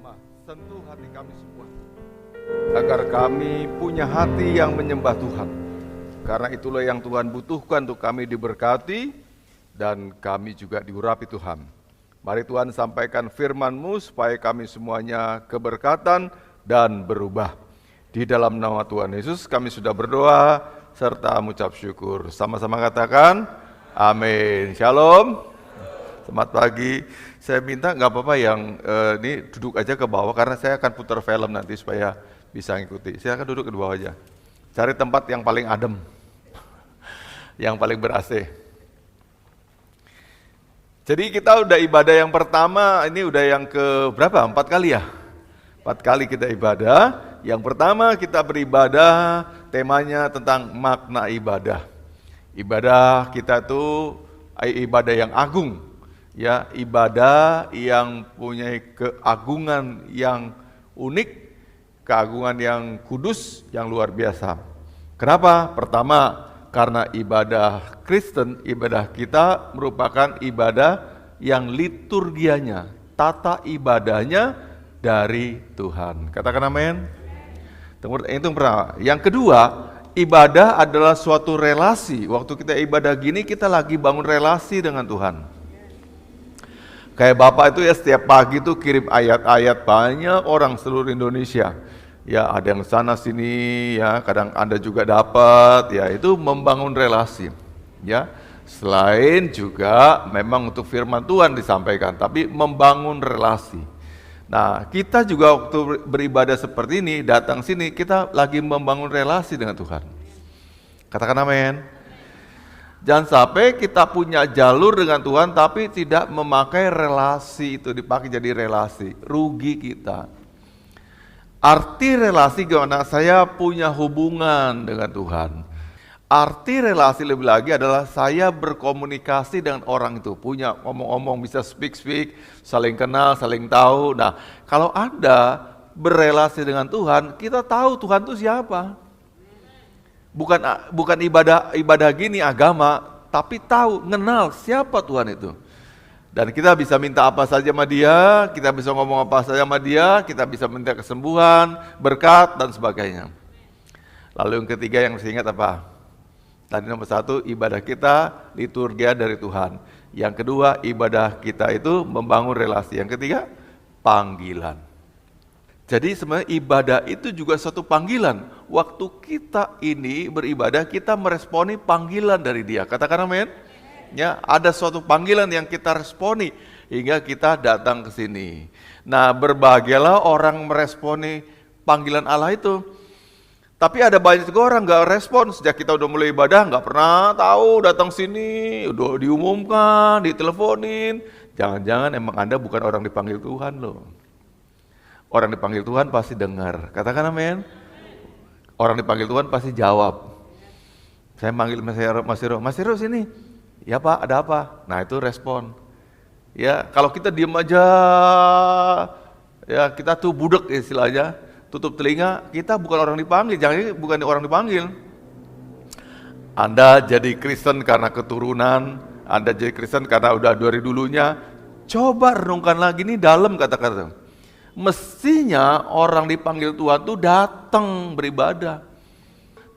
bersama-sama sentuh hati kami semua, agar kami punya hati yang menyembah Tuhan. Karena itulah yang Tuhan butuhkan untuk kami diberkati dan kami juga diurapi Tuhan. Mari Tuhan sampaikan firman-Mu supaya kami semuanya keberkatan dan berubah. Di dalam nama Tuhan Yesus kami sudah berdoa serta mengucap syukur. Sama-sama katakan amin. Shalom. Selamat pagi. Saya minta nggak apa-apa yang ini duduk aja ke bawah karena saya akan putar film nanti supaya bisa ngikuti. Silakan duduk ke bawah aja. Cari tempat yang paling adem, yang paling ber-AC. Jadi kita udah ibadah yang pertama, ini udah yang ke berapa? 4 kali ya? 4 kali kita ibadah. Yang pertama kita beribadah, temanya tentang makna ibadah. Ibadah kita itu ibadah yang agung, ya, ibadah yang punya keagungan yang unik, keagungan yang kudus, yang luar biasa. Kenapa? Pertama, karena ibadah Kristen, ibadah kita merupakan ibadah yang liturgianya, tata ibadahnya dari Tuhan. Katakan amin. Itu pertama. Yang kedua, ibadah adalah suatu relasi. Waktu kita ibadah gini, kita lagi bangun relasi dengan Tuhan. Kayak Bapak itu ya setiap pagi tuh kirim ayat-ayat, banyak orang seluruh Indonesia. Ya ada yang sana sini ya, kadang Anda juga dapat, ya itu membangun relasi. Ya, selain juga memang untuk firman Tuhan disampaikan, tapi membangun relasi. Nah, kita juga waktu beribadah seperti ini, datang sini, kita lagi membangun relasi dengan Tuhan. Katakan amin. Jangan sampai kita punya jalur dengan Tuhan, tapi tidak memakai relasi itu, dipakai jadi relasi. Rugi kita. Arti relasi gimana? Saya punya hubungan dengan Tuhan. Arti relasi lebih lagi adalah saya berkomunikasi dengan orang itu, punya ngomong-ngomong, bisa speak, saling kenal, saling tahu. Nah, kalau Anda berelasi dengan Tuhan, kita tahu Tuhan itu siapa. Bukan ibadah gini agama, tapi tahu, kenal siapa Tuhan itu. Dan kita bisa minta apa saja sama Dia, kita bisa ngomong apa saja sama Dia, kita bisa minta kesembuhan, berkat dan sebagainya. Lalu yang ketiga yang saya ingat apa? Tadi nomor 1, ibadah kita liturgia dari Tuhan. Yang kedua, ibadah kita itu membangun relasi. Yang ketiga, panggilan. Jadi sebenarnya ibadah itu juga satu panggilan. Waktu kita ini beribadah, kita meresponi panggilan dari Dia. Katakan amin. Ya, ada suatu panggilan yang kita responi hingga kita datang ke sini. Nah, berbahagialah orang meresponi panggilan Allah itu. Tapi ada banyak juga orang nggak respon sejak kita udah mulai ibadah, nggak pernah tahu datang sini, udah diumumkan, diteleponin. Jangan-jangan emang Anda bukan orang dipanggil Tuhan loh. Orang dipanggil Tuhan pasti dengar. Katakan amin. Orang dipanggil Tuhan pasti jawab. Saya manggil Mas Hiro sini. Ya Pak, ada apa? Nah itu respon. Ya kalau kita diam aja, ya kita tuh budek istilahnya, tutup telinga, kita bukan orang dipanggil, bukan orang dipanggil. Anda jadi Kristen karena keturunan, Anda jadi Kristen karena udah dari dulunya. Coba renungkan lagi nih dalam kata-kata. Mestinya orang dipanggil Tuhan tuh datang beribadah.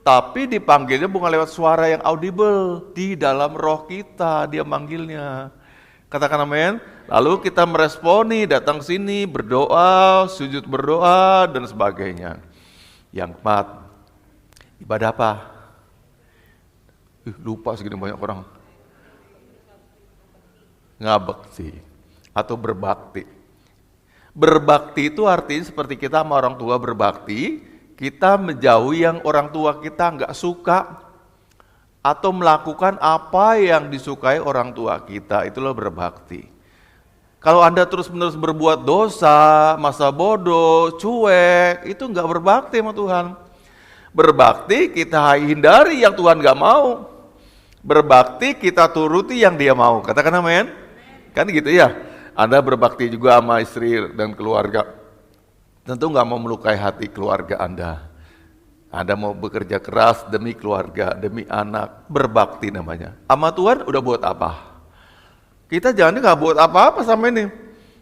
Tapi dipanggilnya bukan lewat suara yang audible, di dalam roh kita dia manggilnya. Katakan amin. Lalu kita meresponi, datang sini, berdoa, sujud berdoa, dan sebagainya. Yang keempat, ibadah apa? Lupa segini banyak orang. Ngabekti atau berbakti. Berbakti itu artinya seperti kita sama orang tua berbakti, kita menjauhi yang orang tua kita nggak suka, atau melakukan apa yang disukai orang tua kita, itulah berbakti. Kalau Anda terus-menerus berbuat dosa, masa bodoh, cuek, itu nggak berbakti sama Tuhan. Berbakti kita hindari yang Tuhan nggak mau. Berbakti kita turuti yang Dia mau. Katakan amin. Kan gitu ya. Anda berbakti juga sama istri dan keluarga. Tentu nggak mau melukai hati keluarga Anda. Anda mau bekerja keras demi keluarga, demi anak, berbakti namanya. Sama Tuhan udah buat apa? Kita jangan nggak buat apa-apa sama ini.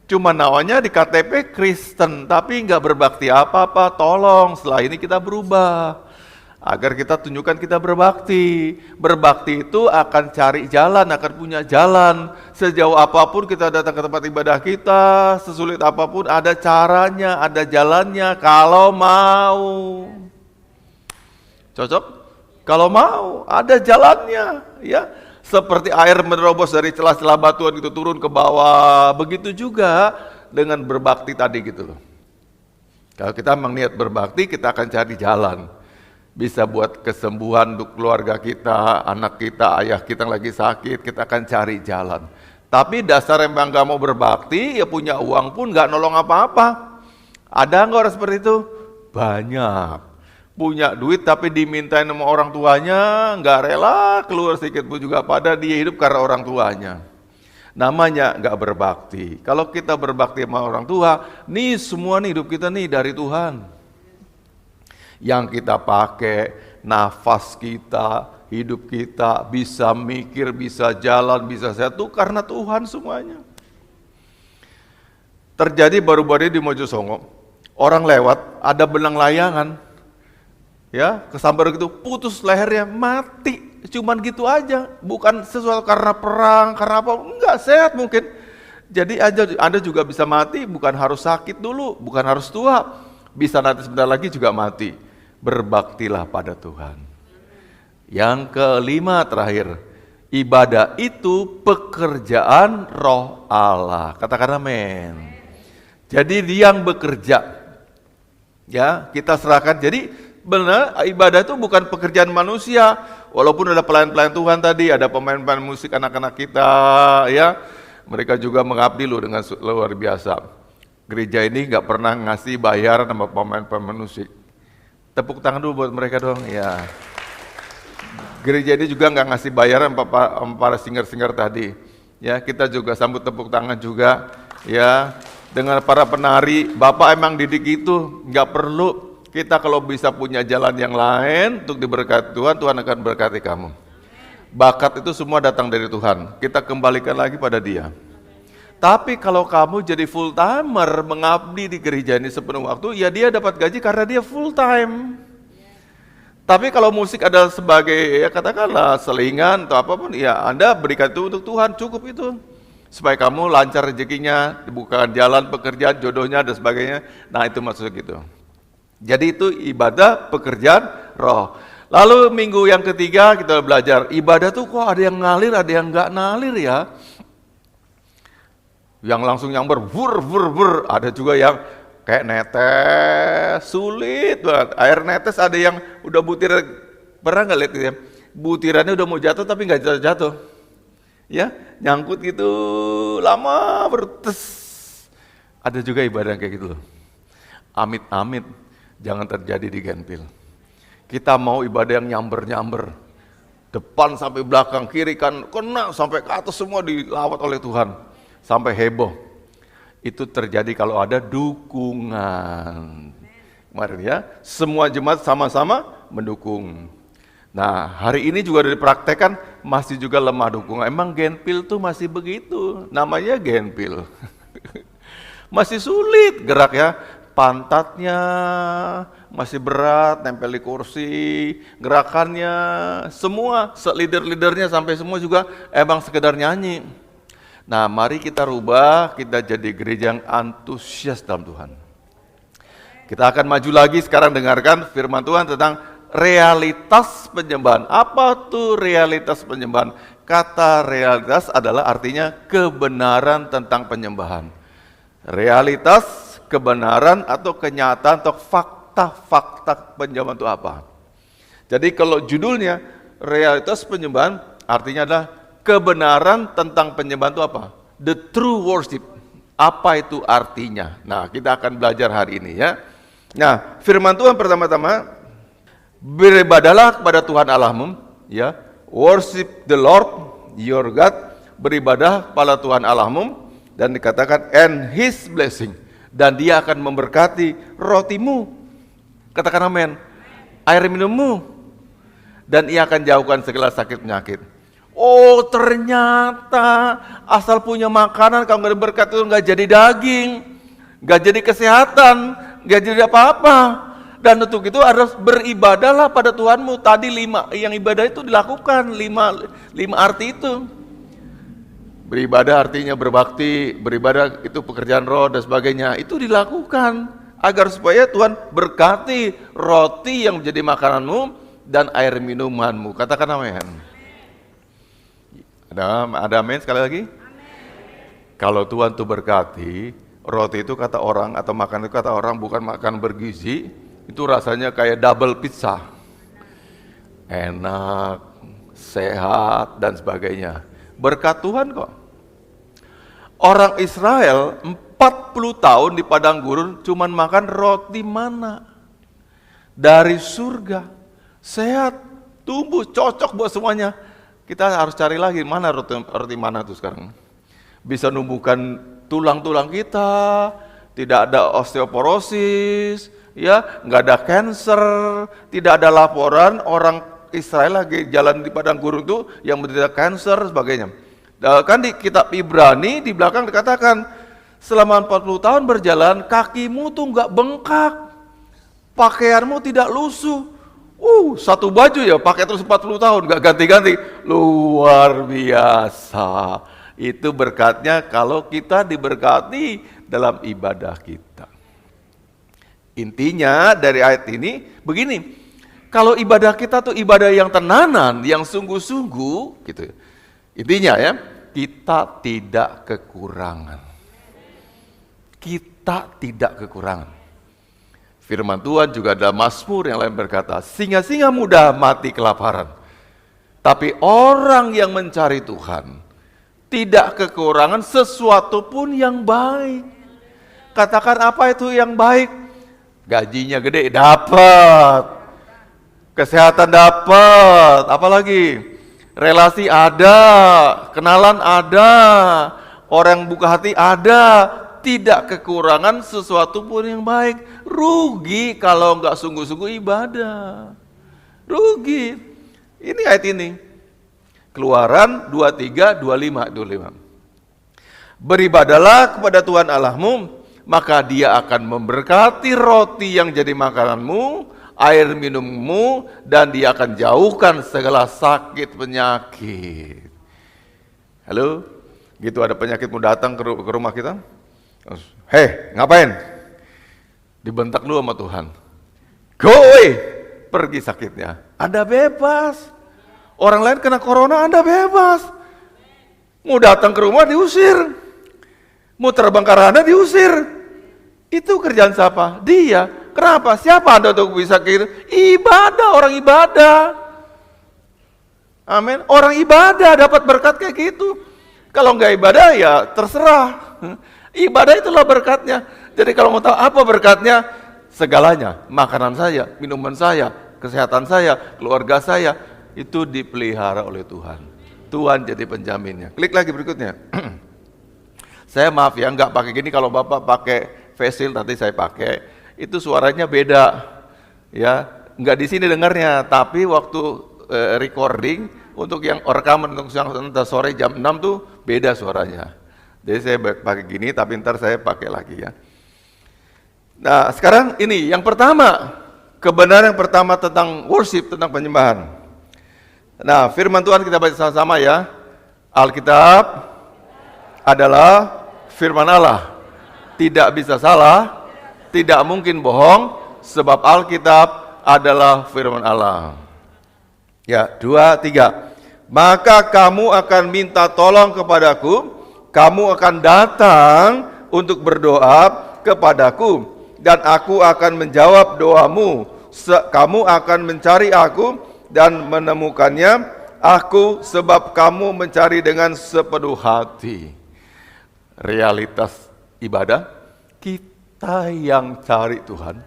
Cuma namanya di KTP Kristen, tapi nggak berbakti apa-apa. Tolong setelah ini kita berubah. Agar kita tunjukkan kita berbakti. Berbakti itu akan cari jalan, akan punya jalan. Sejauh apapun kita datang ke tempat ibadah kita, sesulit apapun ada caranya, ada jalannya kalau mau. Cocok? Kalau mau, ada jalannya, ya. Seperti air menerobos dari celah-celah batuan itu turun ke bawah, begitu juga dengan berbakti tadi gitu loh. Kalau kita memang niat berbakti, kita akan cari jalan. Bisa buat kesembuhan untuk keluarga kita, anak kita, ayah kita yang lagi sakit, kita akan cari jalan. Tapi dasar emang gak mau berbakti, ya punya uang pun gak nolong apa-apa. Ada nggak orang seperti itu? Banyak. Punya duit tapi dimintain sama orang tuanya, nggak rela keluar sedikit pun juga, pada dia hidup karena orang tuanya. Namanya nggak berbakti. Kalau kita berbakti sama orang tua, nih semua nih hidup kita nih dari Tuhan. Yang kita pakai, nafas kita, hidup kita, bisa mikir, bisa jalan, bisa sehat, itu karena Tuhan semuanya. Terjadi baru-baru di Mojosongo, orang lewat, ada benang layangan, ya kesambar gitu, putus lehernya, mati, cuman gitu aja, bukan sesuatu karena perang, karena apa, enggak, sehat mungkin. Jadi Anda juga bisa mati, bukan harus sakit dulu, bukan harus tua, bisa nanti sebentar lagi juga mati. Berbaktilah pada Tuhan. Yang kelima terakhir, ibadah itu pekerjaan Roh Allah. Katakan amin. Jadi dia yang bekerja, ya kita serahkan. Jadi benar, ibadah itu bukan pekerjaan manusia. Walaupun ada pelayan-pelayan Tuhan tadi, ada pemain-pemain musik anak-anak kita, ya mereka juga mengabdi loh dengan luar biasa. Gereja ini nggak pernah ngasih bayaran sama pemain-pemain musik. Tepuk tangan dulu buat mereka dong, ya. Gereja ini juga nggak ngasih bayaran para singer-singer tadi. Ya, kita juga sambut tepuk tangan juga, ya. Dengan para penari, Bapak emang didik itu, nggak perlu. Kita kalau bisa punya jalan yang lain untuk diberkati Tuhan, Tuhan akan berkati kamu. Bakat itu semua datang dari Tuhan. Kita kembalikan lagi pada Dia. Tapi kalau kamu jadi full timer mengabdi di gereja ini sepenuh waktu, ya dia dapat gaji karena dia full time. Tapi kalau musik adalah sebagai, ya katakanlah selingan atau apapun, ya Anda berikan itu untuk Tuhan, cukup itu. Supaya kamu lancar rezekinya, dibukakan jalan pekerjaan, jodohnya dan sebagainya. Nah itu maksudnya gitu. Jadi itu ibadah pekerjaan roh. Lalu minggu yang ketiga kita belajar ibadah tuh kok ada yang ngalir, ada yang nggak ngalir ya. Yang langsung nyamber, vur, ada juga yang kayak netes, sulit banget. Air netes ada yang udah butir, pernah nggak lihat ya? Butirannya udah mau jatuh tapi nggak jatuh. Ya, nyangkut gitu, lama bertes. Ada juga ibadah kayak gitu loh. Amit-amit. Jangan terjadi di Genpil. Kita mau ibadah yang nyamber-nyamber. Depan sampai belakang, kiri kan kena sampai ke atas semua dilawat oleh Tuhan. Sampai heboh. Itu terjadi kalau ada dukungan. Kemarin ya, semua jemaat sama-sama mendukung. Nah, hari ini juga dipraktekkan masih juga lemah dukungan. Emang Genpil tuh masih begitu. Namanya Genpil. Masih sulit gerak ya. Pantatnya masih berat, nempel di kursi, gerakannya, semua, leader-leadernya sampai semua juga emang sekedar nyanyi. Nah mari kita rubah, kita jadi gereja yang antusias dalam Tuhan. Kita akan maju lagi sekarang dengarkan firman Tuhan tentang realitas penyembahan. Apa tuh realitas penyembahan? Kata realitas adalah artinya kebenaran tentang penyembahan. Realitas, kebenaran atau kenyataan atau fakta-fakta penyembahan itu apa? Jadi kalau judulnya realitas penyembahan artinya adalah kebenaran tentang penyembahan itu apa? The true worship. Apa itu artinya? Nah, kita akan belajar hari ini ya. Nah, firman Tuhan pertama-tama, beribadahlah kepada Tuhan Allahmu, ya. Worship the Lord your God, beribadah pada Tuhan Allahmu, dan dikatakan and his blessing. Dan dia akan memberkati rotimu, katakan amin, air minummu, dan ia akan jauhkan segala sakit penyakit. Oh ternyata asal punya makanan kalau nggak berkat itu nggak jadi daging, nggak jadi kesehatan, nggak jadi apa-apa. Dan untuk itu harus beribadahlah pada Tuhanmu. Tadi 5 yang ibadah itu dilakukan, 5 arti itu. Beribadah artinya berbakti, beribadah itu pekerjaan roh dan sebagainya. Itu dilakukan agar supaya Tuhan berkati roti yang menjadi makananmu dan air minumanmu. Katakan amin. Ada amin sekali lagi? Amen. Kalau Tuhan tuh berkati, roti itu kata orang atau makan itu kata orang bukan makan bergizi, itu rasanya kayak double pizza. Enak, sehat dan sebagainya. Berkat Tuhan kok. Orang Israel 40 tahun di padang gurun cuman makan roti mana dari surga. Sehat, tumbuh, cocok buat semuanya. Kita harus cari lagi mana roti mana itu sekarang. Bisa numbuhkan tulang-tulang kita, tidak ada osteoporosis, ya, nggak ada cancer, tidak ada laporan orang Israel lagi jalan di padang gurun itu yang menderita cancer sebagainya. Kan di kitab Ibrani di belakang dikatakan selama 40 tahun berjalan kakimu tuh nggak bengkak, pakaianmu tidak lusuh. Satu baju ya pakai terus 40 tahun nggak ganti-ganti. Luar biasa. Itu berkatnya kalau kita diberkati dalam ibadah kita. Intinya dari ayat ini begini, kalau ibadah kita tuh ibadah yang tenanan, yang sungguh-sungguh gitu. Intinya ya, kita tidak kekurangan. Kita tidak kekurangan. Firman Tuhan juga ada Mazmur yang lain berkata, singa-singa muda mati kelaparan. Tapi orang yang mencari Tuhan tidak kekurangan sesuatu pun yang baik. Katakan apa itu yang baik? Gajinya gede, dapat. Kesehatan dapat. Apalagi? Relasi ada, kenalan ada, orang buka hati ada. Tidak kekurangan sesuatu pun yang baik. Rugi kalau enggak sungguh-sungguh ibadah. Rugi. Ini ayat ini. Keluaran 23, 25. Beribadalah kepada Tuhan Allahmu, maka Dia akan memberkati roti yang jadi makananmu, air minummu, dan Dia akan jauhkan segala sakit penyakit. Halo? Gitu ada penyakitmu datang ke rumah kita? Hei, ngapain? Dibentak lu sama Tuhan. Go away, pergi sakitnya. Anda bebas. Orang lain kena corona, Anda bebas. Mau datang ke rumah diusir. Mau terbang ke arah Anda diusir. Itu kerjaan siapa? Dia. Kenapa? Siapa Anda untuk bisa gitu? Ibadah, orang ibadah. Amin. Orang ibadah dapat berkat kayak gitu. Kalau nggak ibadah ya terserah. Ibadah itulah berkatnya. Jadi kalau mau tahu apa berkatnya, segalanya, makanan saya, minuman saya, kesehatan saya, keluarga saya, itu dipelihara oleh Tuhan. Tuhan jadi penjaminnya. Klik lagi berikutnya. Saya maaf ya, nggak pakai gini. Kalau Bapak pakai face shield, tadi saya pakai, itu suaranya beda. Ya, nggak di sini dengarnya, tapi waktu recording, untuk yang rekaman, untuk yang sore jam 6 tuh beda suaranya. Jadi saya pakai gini, tapi ntar saya pakai lagi ya. Nah sekarang ini yang pertama, kebenaran yang pertama tentang worship, tentang penyembahan. Nah firman Tuhan kita baca sama-sama ya. Alkitab adalah firman Allah, tidak bisa salah, tidak mungkin bohong, sebab Alkitab adalah firman Allah. Ya, 2, 3. Maka kamu akan minta tolong kepadaku, kamu akan datang untuk berdoa kepadaku, dan aku akan menjawab doamu. Kamu akan mencari aku dan menemukannya, aku sebab kamu mencari dengan sepenuh hati. Realitas ibadah, kita yang cari Tuhan.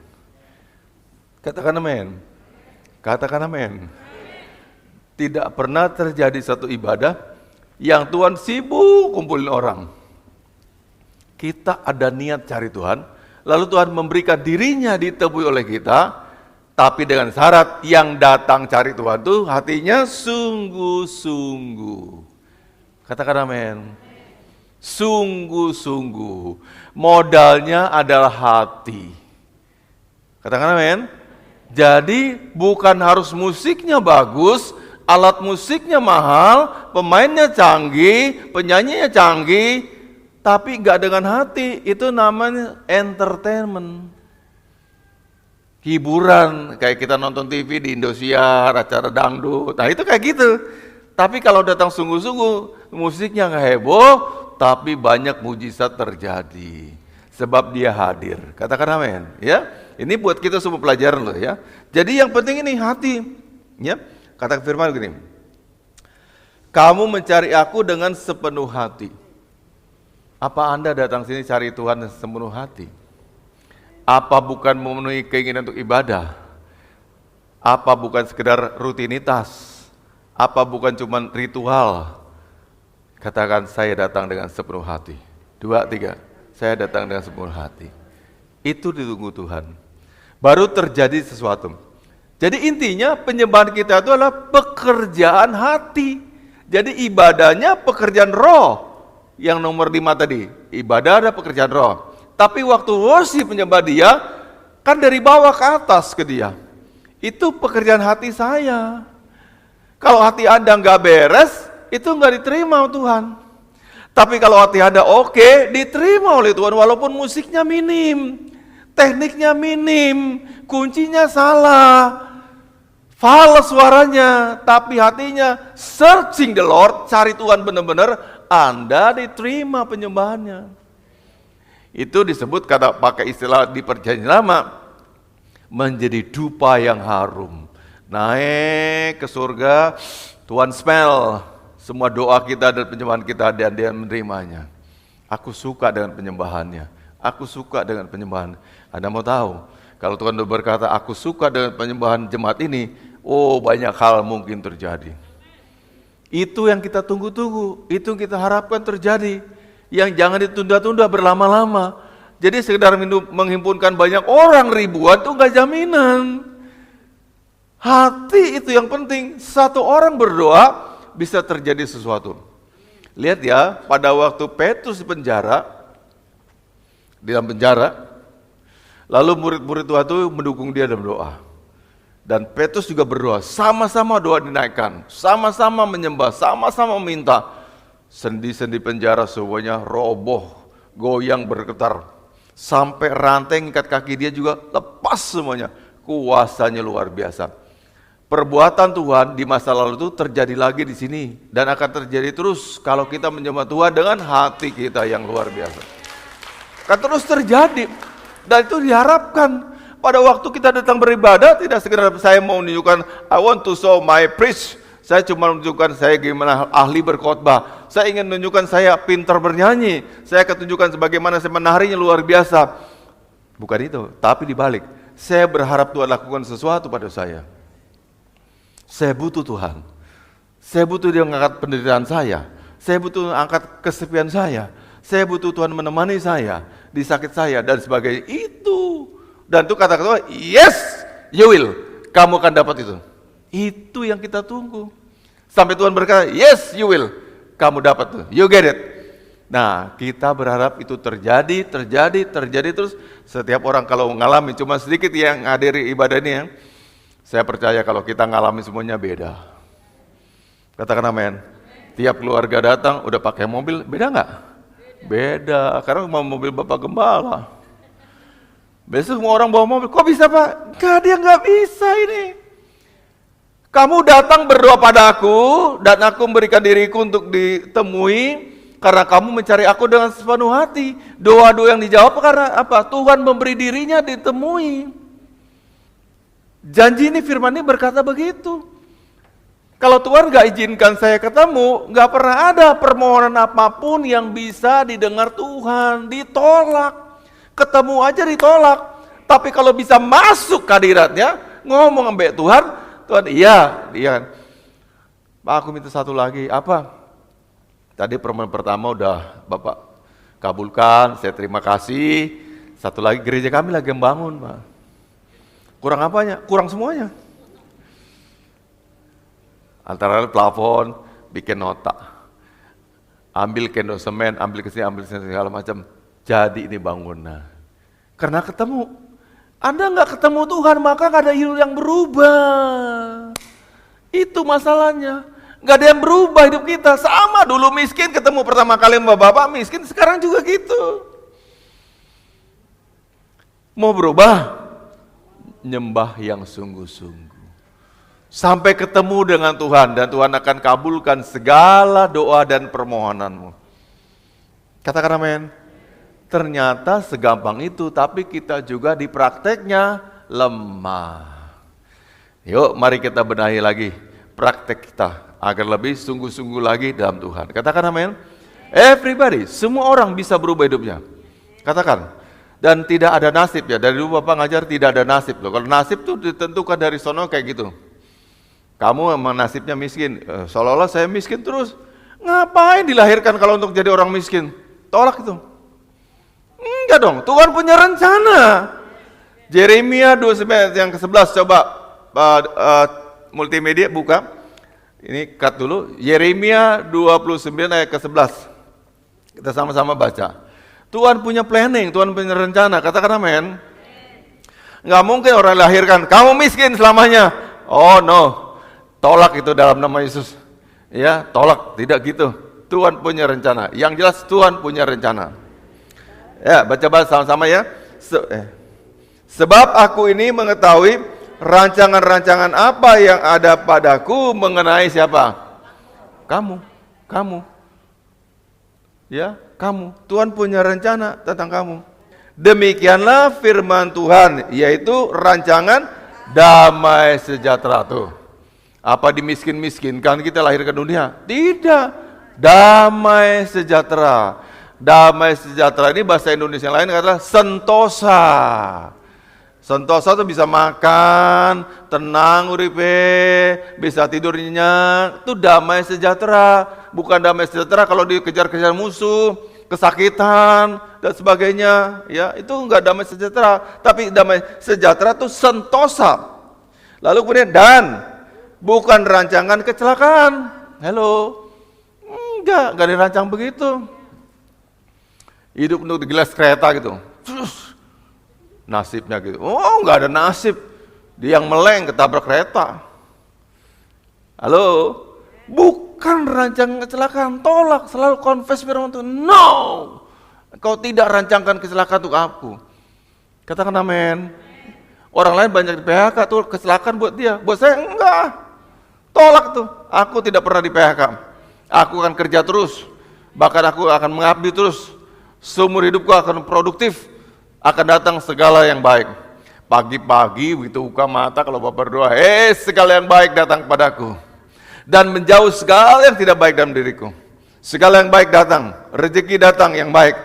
Katakan amin. Katakan amin. Tidak pernah terjadi satu ibadah yang Tuhan sibuk kumpulin orang. Kita ada niat cari Tuhan, lalu Tuhan memberikan dirinya ditemui oleh kita, Tapi dengan syarat yang datang cari Tuhan itu hatinya sungguh-sungguh. Katakan amin. Sungguh-sungguh. Modalnya adalah hati. Katakan amin. Jadi bukan harus musiknya bagus, alat musiknya mahal, pemainnya canggih, penyanyinya canggih, tapi nggak dengan hati. Itu namanya entertainment. Hiburan, kayak kita nonton TV di Indosiar, acara dangdut, nah itu kayak gitu. Tapi kalau datang sungguh-sungguh, musiknya nggak heboh, tapi banyak mujizat terjadi. Sebab dia hadir. Katakan amin. Ya, ini buat kita semua pelajaran loh ya. Jadi yang penting ini hati. Ya, kata firman begini. Kamu mencari aku dengan sepenuh hati. Apa Anda datang sini cari Tuhan dengan sepenuh hati? Apa bukan memenuhi keinginan untuk ibadah? Apa bukan sekedar rutinitas? Apa bukan cuma ritual? Katakan saya datang dengan sepenuh hati. 2, 3. Saya datang dengan sepenuh hati. Itu ditunggu Tuhan. Baru terjadi sesuatu. Jadi intinya penyembahan kita itu adalah pekerjaan hati. Jadi ibadahnya pekerjaan roh. Yang nomor 5 tadi. Ibadah ada pekerjaan roh. Tapi waktu worship penyembah dia, kan dari bawah ke atas ke dia. Itu pekerjaan hati saya. Kalau hati Anda nggak beres, itu nggak diterima Tuhan. Tapi kalau hati Anda oke, diterima oleh Tuhan walaupun musiknya minim, tekniknya minim, kuncinya salah, fals suaranya, tapi hatinya searching the Lord, cari Tuhan benar-benar, Anda diterima penyembahannya. Itu disebut kata pakai istilah di perjanjian lama menjadi dupa yang harum. Naik ke surga, Tuhan smell semua doa kita dan penyembahan kita dan dia menerimanya. Aku suka dengan penyembahannya. Aku suka dengan penyembahan. Anda mau tahu, kalau Tuhan berkata aku suka dengan penyembahan jemaat ini, oh banyak hal mungkin terjadi. Itu yang kita tunggu-tunggu, itu yang kita harapkan terjadi. Yang jangan ditunda-tunda berlama-lama. Jadi sekedar menghimpunkan banyak orang ribuan itu enggak jaminan. Hati itu yang penting. Satu orang berdoa bisa terjadi sesuatu. Lihat ya, pada waktu Petrus di penjara, di dalam penjara, lalu murid-murid Tuhan itu mendukung dia dalam doa. Dan Petrus juga berdoa, sama-sama doa dinaikkan, sama-sama menyembah, sama-sama minta. Sendi-sendi penjara semuanya roboh, goyang bergetar. Sampai rantai ikat kaki dia juga lepas semuanya. Kuasanya luar biasa. Perbuatan Tuhan di masa lalu itu terjadi lagi di sini. Dan akan terjadi terus kalau kita menyembah Tuhan dengan hati kita yang luar biasa. Akan terus terjadi. Dan itu diharapkan. Pada waktu kita datang beribadah, tidak sekedar saya mau menunjukkan, I want to show my preach. Saya cuma menunjukkan saya gimana ahli berkhotbah. Saya ingin menunjukkan saya pintar bernyanyi. Saya akan tunjukkan sebagaimana saya menarinya luar biasa. Bukan itu, tapi dibalik. Saya berharap Tuhan lakukan sesuatu pada saya. Saya butuh Tuhan. Saya butuh dia mengangkat penderitaan saya. Saya butuh angkat kesepian saya. Saya butuh Tuhan menemani saya di sakit saya dan sebagainya. Itu. Dan itu kata Tuhan, yes, you will. Kamu akan dapat itu. Itu yang kita tunggu. Sampai Tuhan berkata, yes, you will. Kamu dapat tuh, you get it. Nah, kita berharap itu terjadi terus. Setiap orang kalau mengalami, cuma sedikit yang hadiri ibadah ini ya. Saya percaya kalau kita ngalami semuanya beda. Katakan amin. Tiap keluarga datang, udah pakai mobil, beda nggak? Beda, karena mau mobil Bapak Gembala. Besok semua orang bawa mobil, kok bisa Pak? Dia nggak bisa ini. Kamu datang berdoa padaku dan aku memberikan diriku untuk ditemui karena kamu mencari aku dengan sepenuh hati. Doa-doa yang dijawab karena apa? Tuhan memberi dirinya ditemui. Janji ini firman ini berkata begitu. Kalau Tuhan gak izinkan saya ketemu, gak pernah ada permohonan apapun yang bisa didengar Tuhan, ditolak. Ketemu aja ditolak. Tapi kalau bisa masuk ke hadiratnya, ngomong sama Tuhan, Tuhan, iya. Pak, aku minta satu lagi, apa? Tadi permohonan pertama udah Bapak kabulkan, saya terima kasih. Satu lagi, gereja kami lagi membangun, Pak. Kurang apanya? Kurang semuanya. Antara plafon, bikin nota. Ambil kendo semen, ambil kesini, segala macam. Jadi ini bangunan. Karena ketemu. Anda nggak ketemu Tuhan, maka nggak ada yang berubah. Itu masalahnya. Nggak ada yang berubah hidup kita. Sama dulu miskin, ketemu pertama kali sama bapak miskin, sekarang juga gitu. Mau berubah? Nyembah yang sungguh-sungguh. Sampai ketemu dengan Tuhan, dan Tuhan akan kabulkan segala doa dan permohonanmu. Katakan amin. Ternyata segampang itu, tapi kita juga di prakteknya lemah. Yuk mari kita benahi lagi praktek kita, agar lebih sungguh-sungguh lagi dalam Tuhan. Katakan amin. Everybody, semua orang bisa berubah hidupnya. Katakan. Dan tidak ada nasib ya, dari dulu Bapak ngajar tidak ada nasib loh. Kalau nasib tuh ditentukan dari sono kayak gitu. Kamu memang nasibnya miskin, seolah-olah saya miskin terus. Ngapain dilahirkan kalau untuk jadi orang miskin? Tolak itu. Enggak dong, Tuhan punya rencana. Yeremia 29 yang ke-11, coba multimedia buka. Ini cut dulu, Yeremia 29 ayat ke-11. Kita sama-sama baca. Tuhan punya planning, Tuhan punya rencana, katakan amin. Nggak mungkin orang dilahirkan, kamu miskin selamanya. Oh no, tolak itu dalam nama Yesus. Ya, tolak, tidak gitu. Tuhan punya rencana, yang jelas Tuhan punya rencana. Ya, baca sama-sama ya. Sebab aku ini mengetahui rancangan-rancangan apa yang ada padaku mengenai siapa? Kamu. Ya, kamu. Tuhan punya rencana tentang kamu. Demikianlah firman Tuhan, yaitu rancangan damai sejahtera tuh. Apa dimiskin-miskinkan kita lahir ke dunia? Tidak. Damai sejahtera. Damai sejahtera ini bahasa Indonesia yang lain adalah sentosa. Sentosa itu bisa makan, tenang uripe, bisa tidur nyenyak, itu damai sejahtera. Bukan damai sejahtera kalau dikejar-kejar musuh, kesakitan dan sebagainya, ya itu enggak damai sejahtera. Tapi damai sejahtera itu sentosa. Lalu kemudian dan bukan rancangan kecelakaan. Hello, enggak dirancang begitu. Hidup untuk digelas kereta gitu. Nasibnya gitu. Oh, enggak ada nasib. Dia yang meleng ketabrak kereta. Halo? Bukan rancangan kecelakaan, tolak, selalu confess firman Tuhan. No! Kau tidak rancangkan kecelakaan untuk aku. Katakan amin. Orang lain banyak di PHK tuh kecelakaan buat dia. Buat saya enggak. Tolak tuh. Aku tidak pernah di PHK. Aku akan kerja terus. Bahkan aku akan mengabdi terus. Seumur hidupku akan produktif. Akan datang segala yang baik. Pagi-pagi begitu buka mata kalau Bapak berdoa, segala yang baik datang kepadaku. Dan menjauh segala yang tidak baik dalam diriku. Segala yang baik datang, rezeki datang yang baik.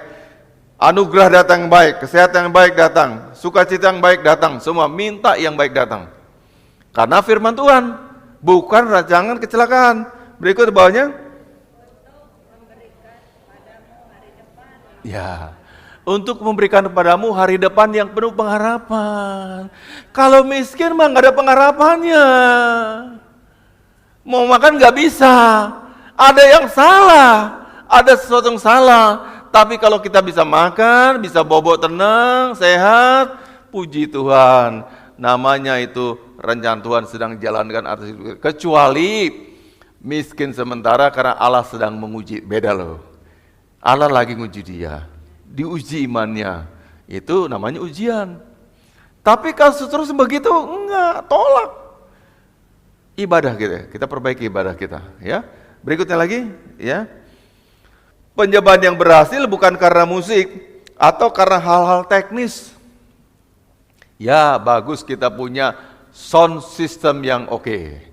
Anugerah datang yang baik, kesehatan yang baik datang, sukacita yang baik datang, semua minta yang baik datang. Karena firman Tuhan, bukan rancangan kecelakaan. Berikut bawahnya. Ya. Untuk memberikan kepadamu hari depan yang penuh pengharapan. Kalau miskin mah nggak ada pengharapannya. Mau makan nggak bisa. Ada yang salah, ada sesuatu yang salah. Tapi kalau kita bisa makan, bisa bobok tenang, sehat, puji Tuhan. Namanya itu rencana Tuhan sedang jalankan atas hidup kita. Kecuali miskin sementara karena Allah sedang menguji. Beda loh. Allah lagi nguji dia. Diuji imannya, itu namanya ujian. Tapi kalau seterusnya begitu, enggak, tolak. Ibadah kita perbaiki ibadah kita, ya. Berikutnya lagi, ya. Penyembahan yang berhasil bukan karena musik atau karena hal-hal teknis. Ya, bagus kita punya sound system yang oke.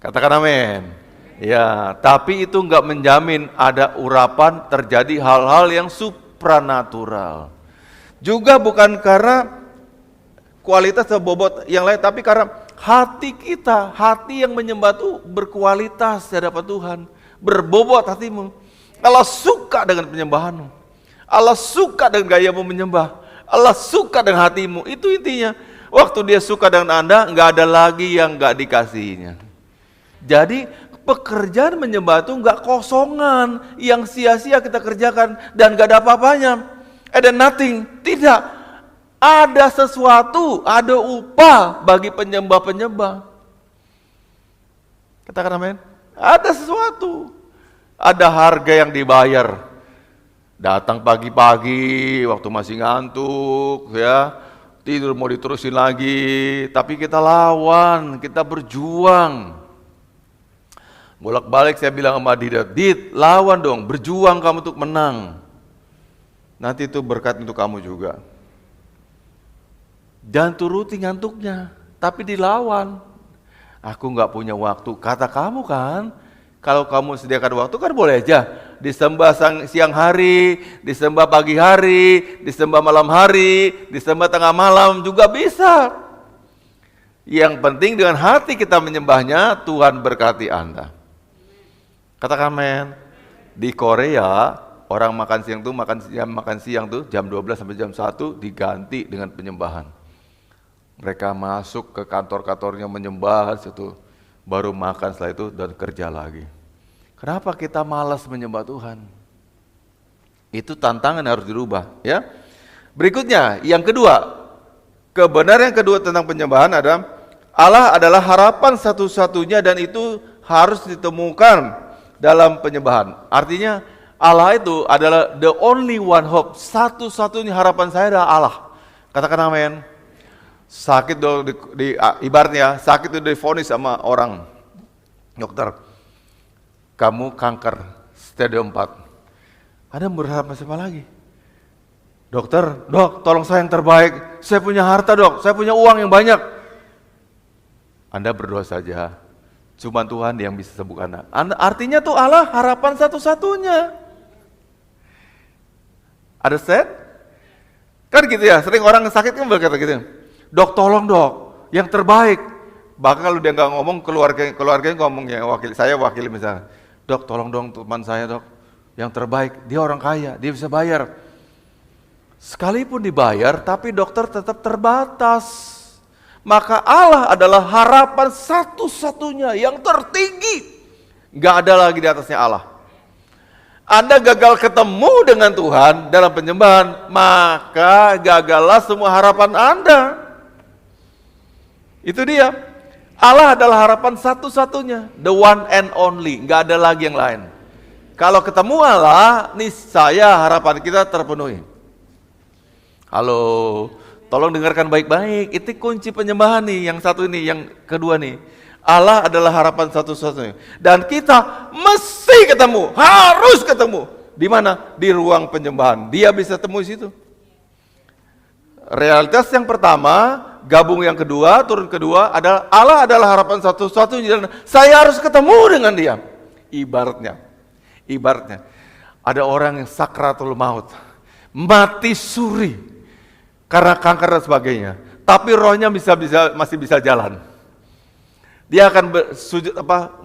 Katakan amin. Ya, tapi itu enggak menjamin ada urapan terjadi hal-hal yang supranatural. Juga bukan karena kualitas atau bobot yang lain, tapi karena hati kita, hati yang menyembah itu berkualitas di hadapan Tuhan, berbobot hatimu. Allah suka dengan penyembahanmu, Allah suka dengan gayamu menyembah, Allah suka dengan hatimu. Itu intinya. Waktu dia suka dengan Anda, nggak ada lagi yang nggak dikasihinya. Jadi pekerjaan menyembah itu nggak kosongan, yang sia-sia kita kerjakan dan nggak ada apa-apanya. Ada nothing, tidak. Ada sesuatu, ada upah bagi penyembah-penyembah. Katakan amin. Ada sesuatu, ada harga yang dibayar. Datang pagi-pagi, waktu masih ngantuk, ya tidur mau diterusin lagi, tapi kita lawan, kita berjuang. Bolak-balik saya bilang sama Dit, lawan dong, berjuang kamu untuk menang. Nanti itu berkat untuk kamu juga. Jangan turuti ngantuknya, tapi dilawan. Aku nggak punya waktu, kata kamu kan. Kalau kamu sediakan waktu kan boleh aja. Disembah siang hari, disembah pagi hari, disembah malam hari, disembah tengah malam juga bisa. Yang penting dengan hati kita menyembahnya, Tuhan berkati Anda. Katakan amin. Di Korea, orang makan siang tuh jam 12 sampai jam 1 diganti dengan penyembahan. Mereka masuk ke kantor-kantornya menyembah, situ baru makan, setelah itu dan kerja lagi. Kenapa kita malas menyembah Tuhan? Itu tantangan yang harus dirubah, ya. Berikutnya, yang kedua, kebenaran yang kedua tentang penyembahan adalah Allah adalah harapan satu-satunya dan itu harus ditemukan dalam penyembahan. Artinya Allah itu adalah the only one hope. Satu-satunya harapan saya adalah Allah. Katakan amin. Sakit ibaratnya sakit itu divonis sama orang dokter, kamu kanker stadium 4. Ada berharap apa lagi? Dokter, dok tolong saya yang terbaik, saya punya harta dok, saya punya uang yang banyak. Anda berdoa saja, cuma Tuhan yang bisa sembuhkan Anda. Artinya tuh Allah harapan satu-satunya. Ada set? Kan gitu ya, sering orang sakit kan berkata gitu, dok tolong dok, yang terbaik. Bahkan kalau dia nggak ngomong, keluarganya ngomong, ya saya wakil misalnya, dok tolong dong teman saya dok, yang terbaik, dia orang kaya, dia bisa bayar. Sekalipun dibayar, tapi dokter tetap terbatas. Maka Allah adalah harapan satu-satunya yang tertinggi. Nggak ada lagi di atasnya Allah. Anda gagal ketemu dengan Tuhan dalam penyembahan, maka gagallah semua harapan Anda. Itu dia. Allah adalah harapan satu-satunya, the one and only, nggak ada lagi yang lain. Kalau ketemu Allah, niscaya harapan kita terpenuhi. Halo, tolong dengarkan baik-baik. Itu kunci penyembahan nih, yang satu ini, yang kedua nih. Allah adalah harapan satu-satunya. Dan kita mesti ketemu, harus ketemu. Di mana? Di ruang penyembahan. Dia bisa temu di situ. Realitas yang pertama, gabung yang kedua, turun kedua adalah Allah adalah harapan satu-satunya dan saya harus ketemu dengan dia. Ibaratnya ada orang yang sakratul maut, mati suri karena kanker dan sebagainya, tapi rohnya masih bisa jalan. Dia akan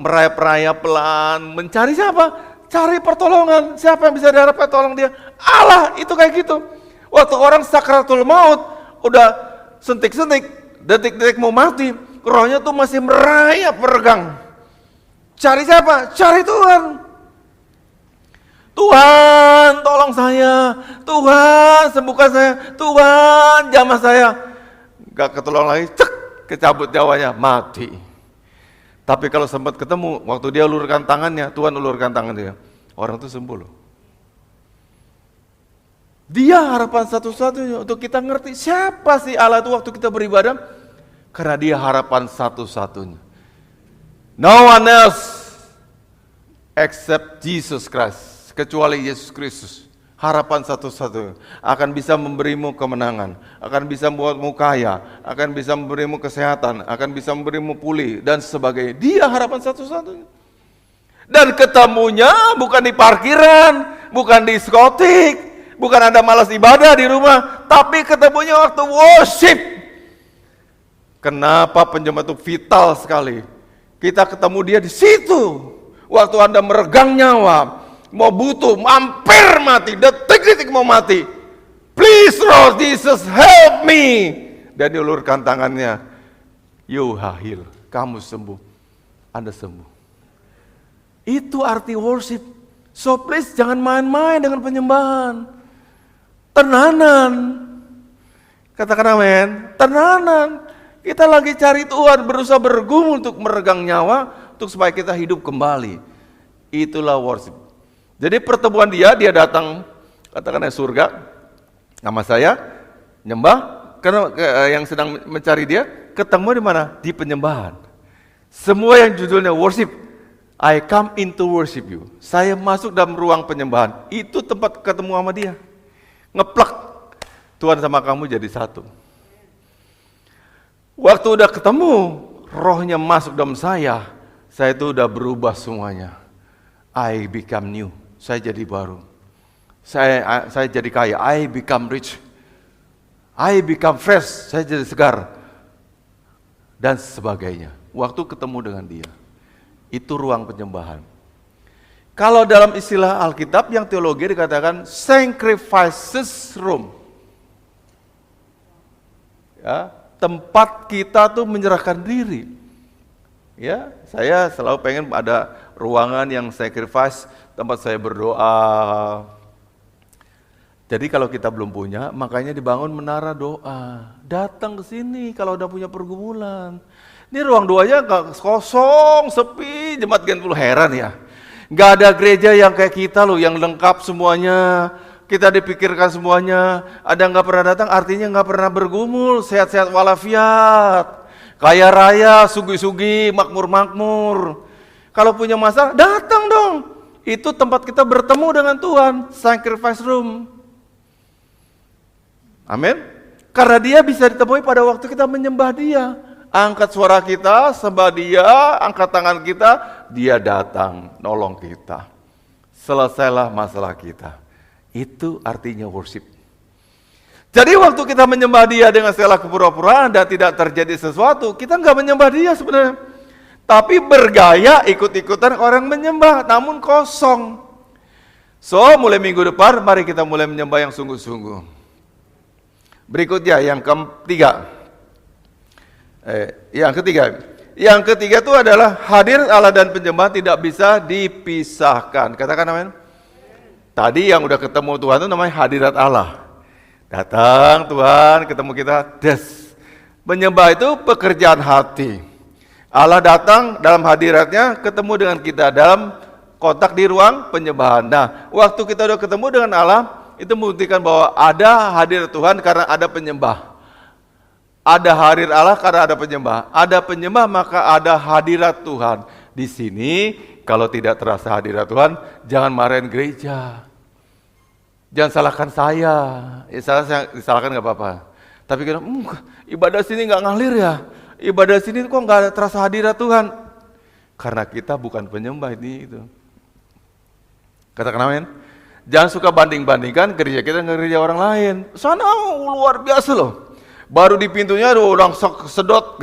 merayap-rayap pelan, mencari siapa? Cari pertolongan. Siapa yang bisa diharapkan tolong dia? Allah, itu kayak gitu. Waktu orang sakratul maut, udah sentik-sentik, detik-detik mau mati, rohnya tuh masih merayap meregang. Cari siapa? Cari Tuhan. Tuhan, tolong saya. Tuhan, sembuhkan saya. Tuhan, jamah saya. Gak ketolong lagi, cek, kecabut nyawanya, mati. Tapi kalau sempat ketemu, waktu dia ulurkan tangannya, Tuhan ulurkan tangan dia, orang itu sembuh loh. Dia harapan satu-satunya untuk kita ngerti siapa sih Allah itu waktu kita beribadah. Karena dia harapan satu-satunya. No one else except Jesus Christ. Kecuali Yesus Kristus. Harapan satu-satunya. Akan bisa memberimu kemenangan. Akan bisa membuatmu kaya. Akan bisa memberimu kesehatan. Akan bisa memberimu pulih. Dan sebagainya. Dia harapan satu-satunya. Dan ketemunya bukan di parkiran. Bukan di diskotik. Bukan Anda malas ibadah di rumah. Tapi ketemunya waktu worship. Kenapa penyembah itu vital sekali. Kita ketemu dia di situ. Waktu Anda meregang nyawa. Mau butuh, hampir mati, detik-detik mau mati. Please Lord Jesus, help me. dan diulurkan tangannya. Yuhahil, kamu sembuh, Anda sembuh. Itu arti worship. So please jangan main-main dengan penyembahan. Tenanan. Katakan amin. Tenanan. Kita lagi cari Tuhan, berusaha bergumul untuk meregang nyawa, untuk supaya kita hidup kembali. Itulah worship. Jadi pertemuan dia datang, katakan surga, nama saya, nyembah, karena yang sedang mencari dia, ketemu di mana? Di penyembahan. Semua yang judulnya worship, I come into worship you. Saya masuk dalam ruang penyembahan. Itu tempat ketemu sama dia. Ngeplak. Tuhan sama kamu jadi satu. Waktu udah ketemu, rohnya masuk dalam saya itu udah berubah semuanya. I become new. Saya jadi baru. Saya jadi kaya. I become rich. I become fresh. Saya jadi segar. Dan sebagainya. Waktu ketemu dengan dia. Itu ruang penyembahan. Kalau dalam istilah Alkitab yang teologi dikatakan sacrifices room. Ya, tempat kita tuh menyerahkan diri. Ya, saya selalu pengen ada ruangan yang sacrifice, tempat saya berdoa. Jadi kalau kita belum punya, makanya dibangun menara doa. Datang ke sini kalau udah punya pergumulan. Ini ruang doanya kosong, sepi, jemaat Gen 10 heran ya. Nggak ada gereja yang kayak kita loh, yang lengkap semuanya. Kita dipikirkan semuanya. Ada nggak pernah datang, artinya nggak pernah bergumul, sehat-sehat walafiat. Kaya raya, sugi-sugi, makmur-makmur. Kalau punya masalah, datang dong. Itu tempat kita bertemu dengan Tuhan, sacrifice room. Amin. Karena dia bisa ditemui pada waktu kita menyembah dia. Angkat suara kita, sembah dia, angkat tangan kita, dia datang, nolong kita. Selesailah masalah kita. Itu artinya worship. Jadi waktu kita menyembah dia dengan segala kepura-puraan dan tidak terjadi sesuatu, kita nggak menyembah dia sebenarnya. Tapi bergaya ikut-ikutan orang menyembah, namun kosong. So, mulai minggu depan, mari kita mulai menyembah yang sungguh-sungguh. Berikutnya, yang ketiga. Yang ketiga itu adalah hadir Allah dan penyembahan tidak bisa dipisahkan. Katakan amin. Tadi yang udah ketemu Tuhan itu namanya hadirat Allah. Datang Tuhan, ketemu kita, menyembah itu pekerjaan hati. Allah datang dalam hadiratnya, ketemu dengan kita dalam kotak di ruang penyembahan. Nah, waktu kita udah ketemu dengan Allah, itu membuktikan bahwa ada hadir Tuhan karena ada penyembah. Ada hadir Allah karena ada penyembah. Ada penyembah maka ada hadirat Tuhan. Di sini kalau tidak terasa hadirat Tuhan, jangan marahin gereja. Jangan salahkan saya. Disalahkan nggak apa-apa. Tapi kira, ibadah sini nggak ngalir ya. Ibadah sini kok nggak terasa hadirat Tuhan. Karena kita bukan penyembah ini itu. Katakan amin. Jangan suka banding-bandingkan gereja kita dengan gereja orang lain. Sana luar biasa loh. Baru di pintunya langsung sedot,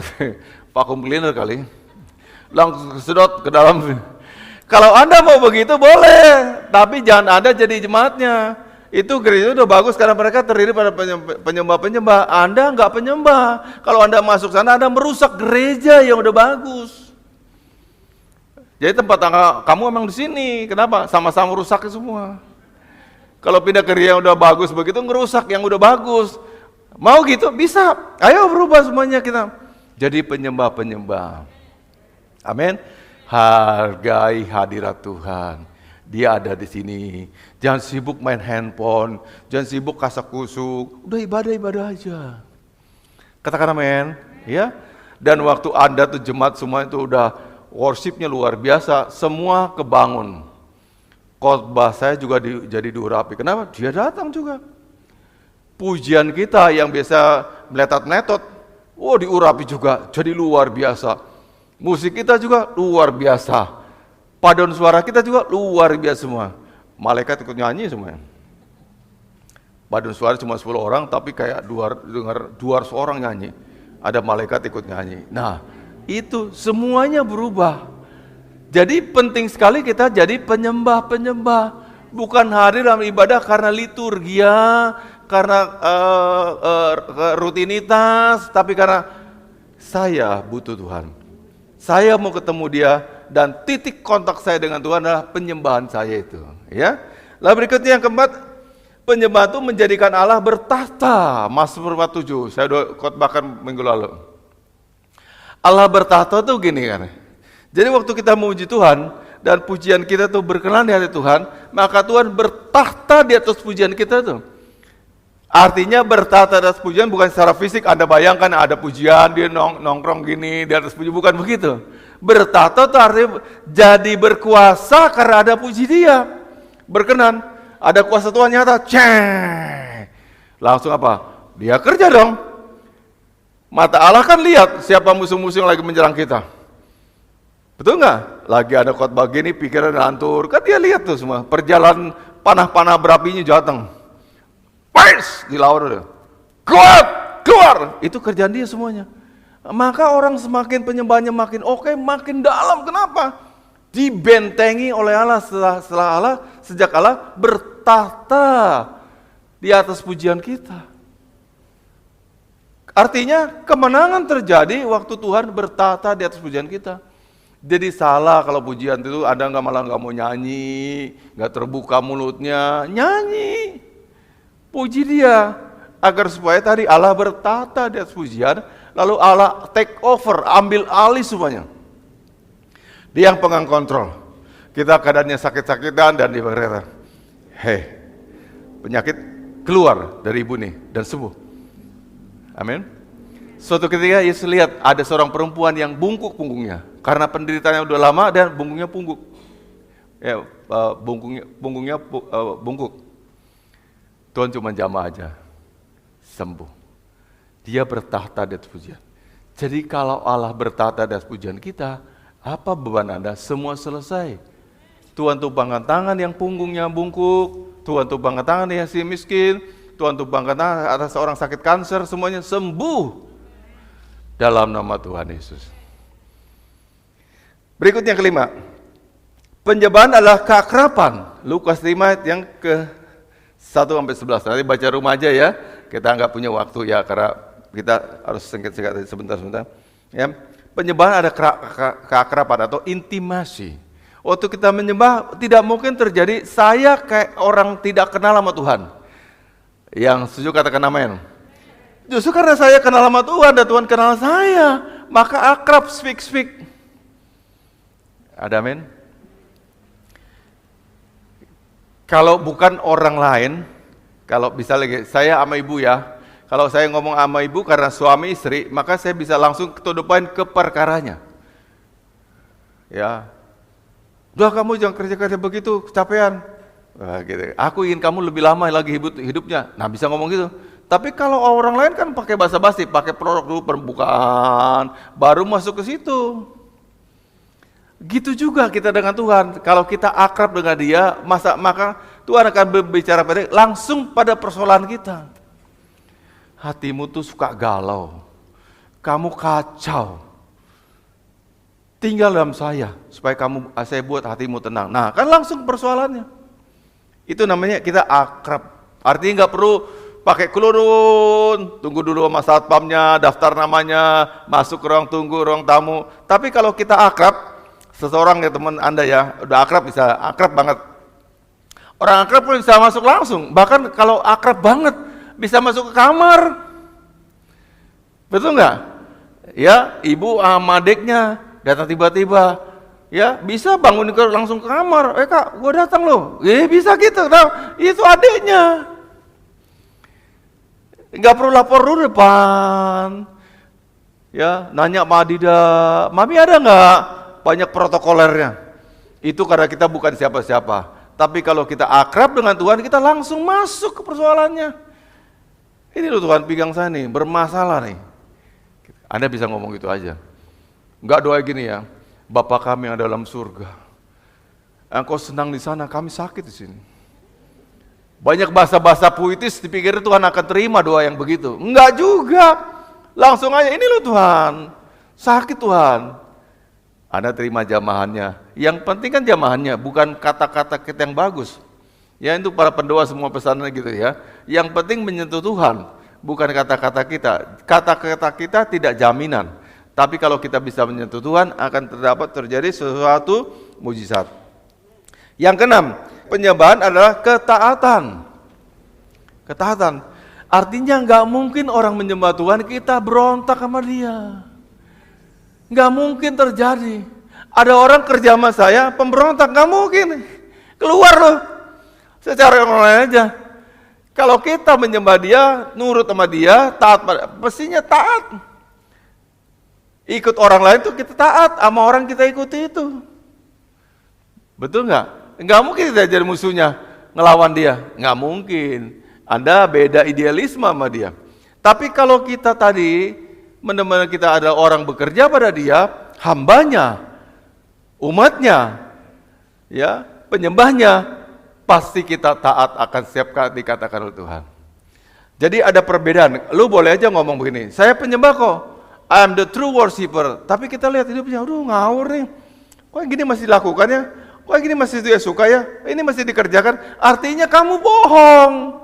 vacuum cleaner kali, langsung sedot ke dalam. Kalau Anda mau begitu boleh, tapi jangan Anda jadi jemaatnya. Itu gereja udah bagus karena mereka terdiri pada penyembah-penyembah. Anda nggak penyembah. Kalau Anda masuk sana, Anda merusak gereja yang udah bagus. Jadi tempat kamu emang di sini. Kenapa? Sama-sama rusak semua. Kalau pindah ke gereja yang udah bagus begitu, ngerusak yang udah bagus. Mau gitu? Bisa. Ayo berubah semuanya kita. Jadi penyembah-penyembah. Amin. Hargai hadirat Tuhan. Dia ada di sini. Jangan sibuk main handphone. Jangan sibuk kasak-kusuk. Udah ibadah-ibadah aja. Katakan amin. Ya. Dan waktu Anda tuh jemaat semua itu udah worshipnya luar biasa. Semua kebangun. Khotbah saya juga jadi diurapi. Kenapa? Dia datang juga. Pujian kita yang biasa meletot-meletot, diurapi juga, jadi luar biasa. Musik kita juga luar biasa. Paduan suara kita juga luar biasa semua. Malaikat ikut nyanyi semuanya. Paduan suara cuma 10 orang, tapi kayak 200 orang nyanyi. Ada malaikat ikut nyanyi. Nah, itu semuanya berubah. Jadi penting sekali kita jadi penyembah-penyembah. Bukan hadir dalam ibadah karena liturgia, karena rutinitas, tapi karena saya butuh Tuhan. Saya mau ketemu Dia, dan titik kontak saya dengan Tuhan adalah penyembahan saya itu. Ya. Lalu berikutnya yang keempat, penyembahan itu menjadikan Allah bertahta. Mazmur 47, saya udah khotbahkan minggu lalu. Allah bertahta tuh gini kan. Jadi waktu kita memuji Tuhan dan pujian kita tuh berkenan di hati Tuhan, maka Tuhan bertahta di atas pujian kita tuh. Artinya bertahta di atas pujian bukan secara fisik. Anda bayangkan ada pujian dia nongkrong gini di atas pujian, bukan begitu. Bertahta tuh artinya jadi berkuasa karena ada puji Dia. Berkenan, ada kuasa Tuhan nyata. Langsung apa? Dia kerja dong. Mata Allah kan lihat siapa musuh-musuh yang lagi menyerang kita. Betul nggak? Lagi ada khotbah gini, pikiran hancur. Kan dia lihat tuh semua. Perjalanan panah-panah berapinya datang. Pais! Dilawan udah. Keluar! Itu kerjaan dia semuanya. Maka orang semakin penyembahnya makin oke, makin dalam. Kenapa? Dibentengi oleh Allah setelah Allah, sejak Allah bertahta di atas pujian kita. Artinya kemenangan terjadi waktu Tuhan bertahta di atas pujian kita. Jadi salah kalau pujian itu Anda malah nggak mau nyanyi, nggak terbuka mulutnya, nyanyi, puji Dia agar supaya tadi Allah bertahta di atas pujian, lalu Allah take over, ambil alih semuanya. Dia yang pegang kontrol. Kita keadaannya sakit-sakitan dan dia berkata, penyakit keluar dari ibu nih dan sembuh. Amin. Suatu ketika Yesus lihat ada seorang perempuan yang bungkuk punggungnya karena penderitaannya udah lama dan punggungnya bungkuk. Bungkuk. Tuhan cuma jamah aja, sembuh. Dia bertahta di atas pujian. Jadi kalau Allah bertahta di atas pujian kita, apa beban Anda? Semua selesai. Tuhan tumpangkan tangan yang punggungnya bungkuk, Tuhan tumpangkan tangan yang si miskin, Tuhan tumpangkan tangan atas orang sakit kanker, semuanya sembuh dalam nama Tuhan Yesus. Berikut yang kelima, penyembahan adalah keakraban. Lukas 5 yang ke 1-11. Nanti baca rumah aja ya. Kita nggak punya waktu ya karena kita harus singkat-singkat sebentar. Ya. Penyembahan ada keakraban atau intimasi. Waktu kita menyembah tidak mungkin terjadi saya kayak orang tidak kenal sama Tuhan. Yang setuju katakan amin. Justru karena saya kenal sama Tuhan dan Tuhan kenal saya, maka akrab, speak. Ada amin? Kalau bukan orang lain, kalau bisa lagi, saya sama ibu ya, kalau saya ngomong sama ibu karena suami istri, maka saya bisa langsung to the point ke perkaranya. Ya, udah kamu jangan kerja-kerja begitu, kecapean. Wah, gitu. Aku ingin kamu lebih lama lagi hidupnya. Nah bisa ngomong gitu. Tapi kalau orang lain kan pakai basa-basi, pakai prolog dulu pembukaan, baru masuk ke situ. Gitu juga kita dengan Tuhan. Kalau kita akrab dengan Dia, maka Tuhan akan berbicara langsung pada persoalan kita. Hatimu tuh suka galau, kamu kacau. Tinggal dalam saya, supaya saya buat hatimu tenang. Nah, kan langsung persoalannya. Itu namanya kita akrab. Artinya nggak perlu pakai kulurun, tunggu dulu sama satpamnya, daftar namanya, masuk ke ruang tunggu, ruang tamu. Tapi kalau kita akrab, seseorang ya teman Anda ya, udah akrab bisa akrab banget. Orang akrab pun bisa masuk langsung, bahkan kalau akrab banget bisa masuk ke kamar. Betul nggak? Ya, ibu sama adiknya datang tiba-tiba, ya bisa bangun langsung ke kamar. Kak, gua datang loh. Bisa gitu. Nah, itu adiknya. Nggak perlu lapor dulu depan. Ya, nanya sama Adida, Mami ada nggak? Banyak protokolernya. Itu karena kita bukan siapa-siapa. Tapi kalau kita akrab dengan Tuhan, kita langsung masuk ke persoalannya. Ini loh Tuhan pegang saya nih, bermasalah nih. Anda bisa ngomong gitu aja. Enggak doa gini ya, Bapa kami yang dalam surga, Engkau senang di sana, kami sakit di sini. Banyak bahasa-bahasa puitis dipikir Tuhan akan terima doa yang begitu. Enggak juga. Langsung aja, ini loh Tuhan, sakit Tuhan. Anda terima jamahannya. Yang penting kan jamahannya, bukan kata-kata kita yang bagus. Ya itu para pendoa semua pesannya gitu ya. Yang penting menyentuh Tuhan, bukan kata-kata kita. Kata-kata kita tidak jaminan. Tapi kalau kita bisa menyentuh Tuhan, akan terjadi sesuatu mujizat. Yang keenam, penyembahan adalah ketaatan. Ketaatan. Artinya nggak mungkin orang menyembah Tuhan kita berontak sama dia. Nggak mungkin terjadi. Ada orang kerja sama saya, pemberontak, nggak mungkin. Keluar loh. Secara online aja. Kalau kita menyembah dia, nurut sama dia, taat, pastinya taat. Ikut orang lain tuh kita taat, sama orang kita ikuti itu. Betul nggak? Nggak mungkin kita jadi musuhnya, ngelawan dia. Nggak mungkin. Anda beda idealisme sama dia. Tapi kalau kita tadi, benar-benar kita ada orang bekerja pada dia, hambanya, umatnya, ya, penyembahnya, pasti kita taat akan setiap kali dikatakan oleh Tuhan. Jadi ada perbedaan. Lu boleh aja ngomong begini, saya penyembah kok, I am the true worshiper. Tapi kita lihat hidupnya, aduh ngawur nih. Kok yang gini masih dilakukan ya? Kok yang gini masih dia suka ya? Ini masih dikerjakan. Artinya kamu bohong.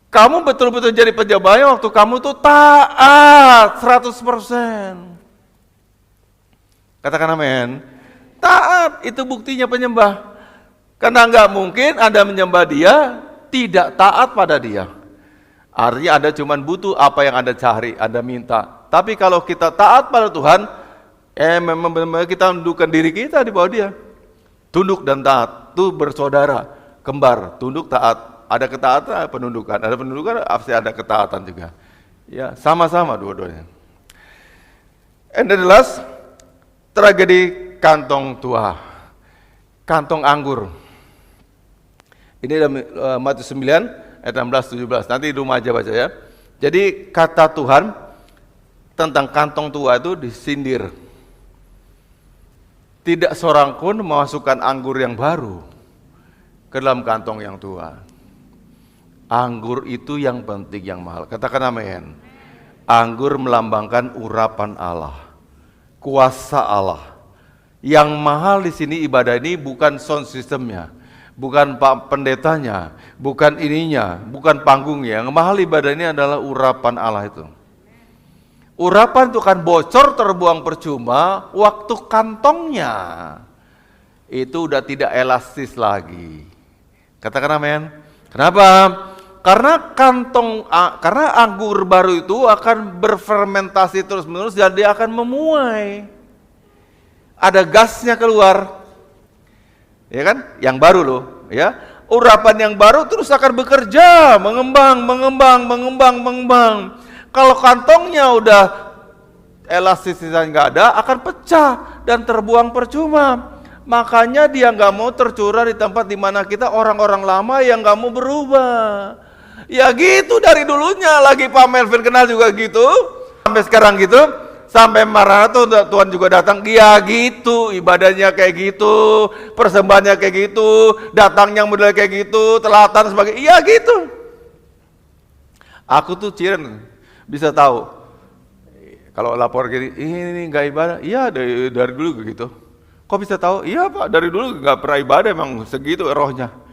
Kamu betul-betul jadi penyembahnya waktu kamu tuh taat 100%. Katakan amin. Taat, itu buktinya penyembah. Karena nggak mungkin Anda menyembah dia, tidak taat pada dia. Artinya Anda cuma butuh apa yang Anda cari, Anda minta. Tapi kalau kita taat pada Tuhan, memang benar-benar kita tundukkan diri kita di bawah dia. Tunduk dan taat, itu bersaudara, kembar, tunduk taat. Ada ketaatan, ada penundukan pasti ada ketaatan juga. Ya, sama-sama dua-duanya. And the last, tragedi kantong tua, kantong anggur. Ini dalam Matius 9 ayat 16-17. Nanti di rumah aja baca ya. Jadi kata Tuhan tentang kantong tua itu disindir. Tidak seorang pun memasukkan anggur yang baru ke dalam kantong yang tua. Anggur itu yang penting, yang mahal. Katakan amin. Anggur melambangkan urapan Allah, kuasa Allah. Yang mahal di sini ibadah ini bukan sound systemnya, bukan pak pendetanya, bukan ininya, bukan panggungnya. Yang mahal ibadah ini adalah urapan Allah itu. Urapan itu kan bocor, terbuang percuma, waktu kantongnya itu udah tidak elastis lagi. Katakan amin. Kenapa? Karena anggur baru itu akan berfermentasi terus-menerus dan dia akan memuai. Ada gasnya keluar. Ya kan? Yang baru loh, ya. Urapan yang baru terus akan bekerja, mengembang. Kalau kantongnya udah elastisitasnya nggak ada, akan pecah dan terbuang percuma. Makanya dia nggak mau tercurah di tempat di mana kita orang-orang lama yang nggak mau berubah. Ya gitu dari dulunya, lagi Pak Melvin kenal juga gitu, sampai sekarang gitu, sampai Maranatha Tuhan juga datang, ya gitu, ibadahnya kayak gitu, persembahannya kayak gitu, datangnya model kayak gitu, telatan sebagai, iya gitu. Aku tuh Ciren bisa tahu, kalau lapor gini, ini nggak ibadah, iya dari dulu gitu. Kok bisa tahu? Iya Pak, dari dulu nggak pernah ibadah, emang segitu rohnya.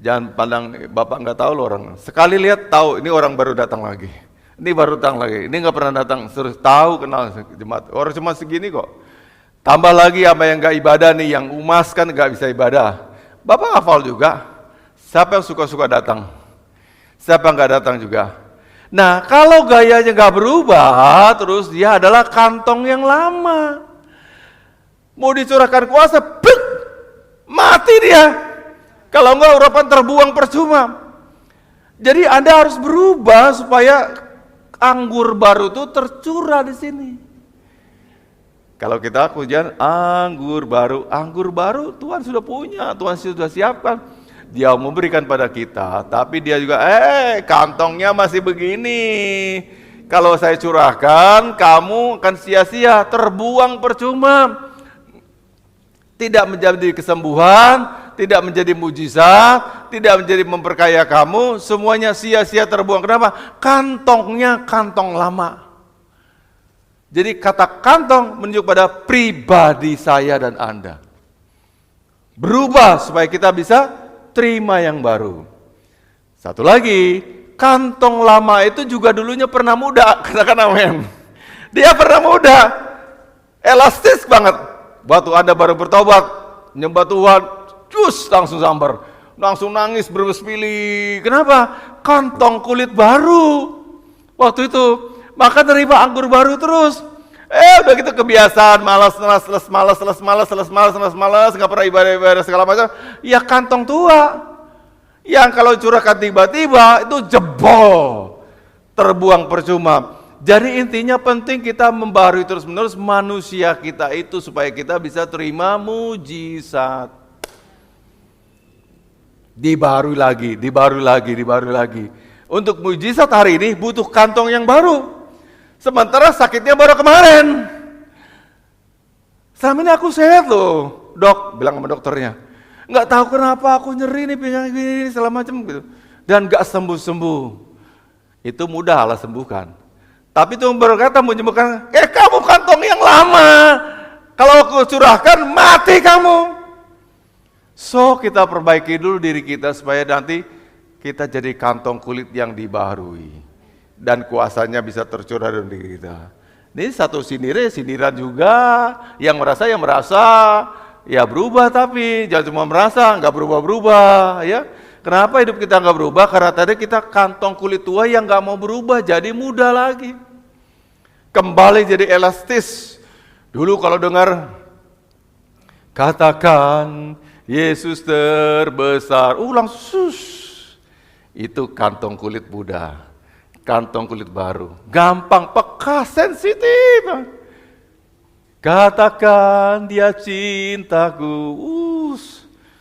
Jangan pandang Bapak nggak tahu loh orang. Sekali lihat tahu, ini orang baru datang lagi. Ini baru datang lagi. Ini nggak pernah datang, terus tahu kenal jemaat. Orang cuma segini kok. Tambah lagi apa yang nggak ibadah nih, yang umas kan nggak bisa ibadah. Bapak hafal juga. Siapa yang suka-suka datang? Siapa yang nggak datang juga? Nah kalau gayanya nggak berubah, terus dia adalah kantong yang lama. Mau dicurahkan kuasa, mati dia. Kalau enggak urapan terbuang percuma. Jadi Anda harus berubah supaya anggur baru itu tercurah di sini. Kalau kita ujian anggur baru Tuhan sudah punya, Tuhan sudah siapkan. Dia memberikan pada kita, tapi dia juga kantongnya masih begini. Kalau saya curahkan, kamu akan sia-sia, terbuang percuma. Tidak menjadi kesembuhan, tidak menjadi mujizat, tidak menjadi memperkaya kamu, semuanya sia-sia terbuang. Kenapa? Kantongnya kantong lama. Jadi kata kantong menunjuk pada pribadi saya dan Anda. Berubah supaya kita bisa terima yang baru. Satu lagi, kantong lama itu juga dulunya pernah muda, katakan amin. Dia pernah muda, elastis banget. Waktu Anda baru bertobat, nyembah Tuhan, cus langsung sambar, langsung nangis berbespili. Kenapa? Kantong kulit baru waktu itu, maka terima anggur baru terus. Udah gitu kebiasaan, malas, nggak pernah ibadah segala macam. Ya kantong tua, yang kalau curahkan tiba-tiba itu jebol, terbuang percuma. Jadi intinya penting kita membarui terus-menerus manusia kita itu supaya kita bisa terima mujizat. Dibarui lagi. Untuk mujizat hari ini butuh kantong yang baru. Sementara sakitnya baru kemarin. Selama ini aku sehat loh, dok, bilang sama dokternya. Nggak tahu kenapa aku nyeri nih, pinggang gini, segala macam gitu. Dan nggak sembuh-sembuh. Itu mudah Allah sembuhkan. Tapi Tuhan berkata mau menyembuhkan, kamu kantong yang lama. Kalau aku curahkan, mati kamu. So kita perbaiki dulu diri kita supaya nanti kita jadi kantong kulit yang dibaharui. Dan kuasanya bisa tercurah dalam diri kita. Ini satu sindiran juga, yang merasa ya berubah, tapi jangan cuma merasa, nggak berubah-berubah, ya. Kenapa hidup kita nggak berubah? Karena tadi kita kantong kulit tua yang nggak mau berubah, jadi muda lagi. Kembali jadi elastis. Dulu kalau dengar, katakan Yesus terbesar, langsung itu kantong kulit muda. Kantong kulit baru, gampang, peka, sensitif. Katakan dia cintaku.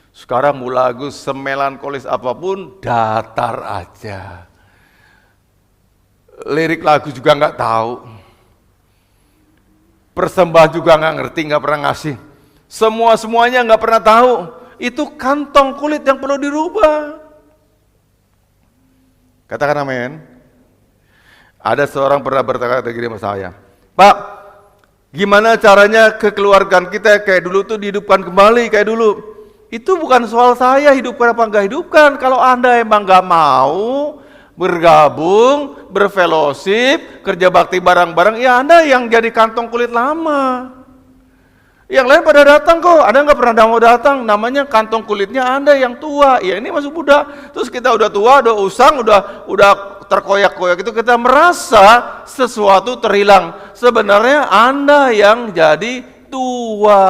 Sekarang mau lagu semelankolis apapun, datar aja. Lirik lagu juga nggak tahu. Persembah juga nggak ngerti, nggak pernah ngasih. Semuanya nggak pernah tahu. Itu kantong kulit yang perlu dirubah. Katakan amin. Ada seorang pernah berkata gini sama saya, Pak, gimana caranya kekeluargaan kita kayak dulu tuh dihidupkan kembali kayak dulu? Itu bukan soal saya hidupkan apa enggak hidupkan. Kalau Anda emang enggak mau bergabung, berfellowship, kerja bakti bareng-bareng, ya Anda yang jadi kantong kulit lama. Yang lain pada datang kok, Anda nggak pernah mau datang, namanya kantong kulitnya Anda yang tua. Ya ini masuk muda, terus kita udah tua, udah usang, udah terkoyak-koyak itu kita merasa sesuatu terhilang. Sebenarnya Anda yang jadi tua.